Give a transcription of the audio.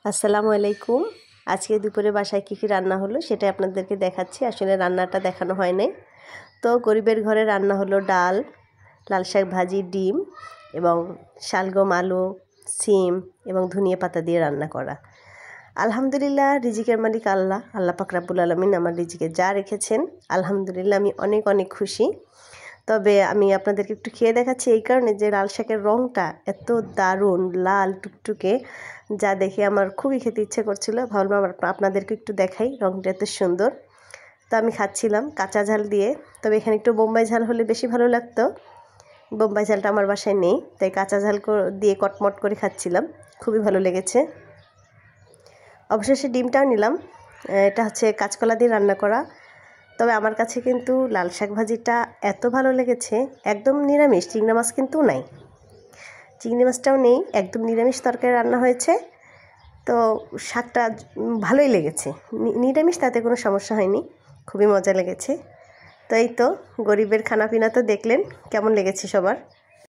আসসালামু আলাইকুম। আজকে দুপুরে বাসায় কী রান্না হলো সেটাই আপনাদেরকে দেখাচ্ছি। আসলে রান্নাটা দেখানো হয় নাই। তো গরিবের ঘরে রান্না হলো ডাল, লাল শাক ভাজি, ডিম এবং শালগম, আলু, সিম এবং ধনিয়া পাতা দিয়ে রান্না করা। আলহামদুলিল্লাহ, রিজিকের মালিক আল্লাহ, আল্লাহ পাক রব্বুল আলামিন আমার রিজিকে যা রেখেছেন আলহামদুলিল্লাহ আমি অনেক অনেক খুশি। তবে আমি আপনাদেরকে একটু খেয়ে দেখাচ্ছি এই কারণে যে লাল শাকের রঙটা এত দারুণ লাল টুকটুকে, যা দেখে আমার খুবই খেতে ইচ্ছে করছিল। ভাবলাম আপনাদেরকে একটু দেখাই, রঙটা এত সুন্দর। তো আমি খাচ্ছিলাম কাঁচা ঝাল দিয়ে, তবে এখানে একটু বোম্বাই ঝাল হলে বেশি ভালো লাগতো। বোম্বাই ঝালটা আমার বাসায় নেই, তাই কাঁচা ঝাল দিয়ে কটমট করে খাচ্ছিলাম, খুবই ভালো লেগেছে। অবশেষে ডিমটাও নিলাম। এটা হচ্ছে কাঁচকলা দিয়ে রান্না করা। তবে আমার কাছে কিন্তু লাল শাক ভাজিটা এত ভালো লেগেছে, একদম নিরামিষ, চিংড়ি মাছ কিন্তু নাই, চিংড়ি মাছটাও নেই, একদম নিরামিষ তরকারি রান্না হয়েছে। তো শাকটা ভালোই লেগেছে, নিরামিষ, তাতে কোনো সমস্যা হয়নি, খুবই মজা লেগেছে। তো এই তো গরিবের খানাপিনা তো দেখলেন, কেমন লেগেছে সবার।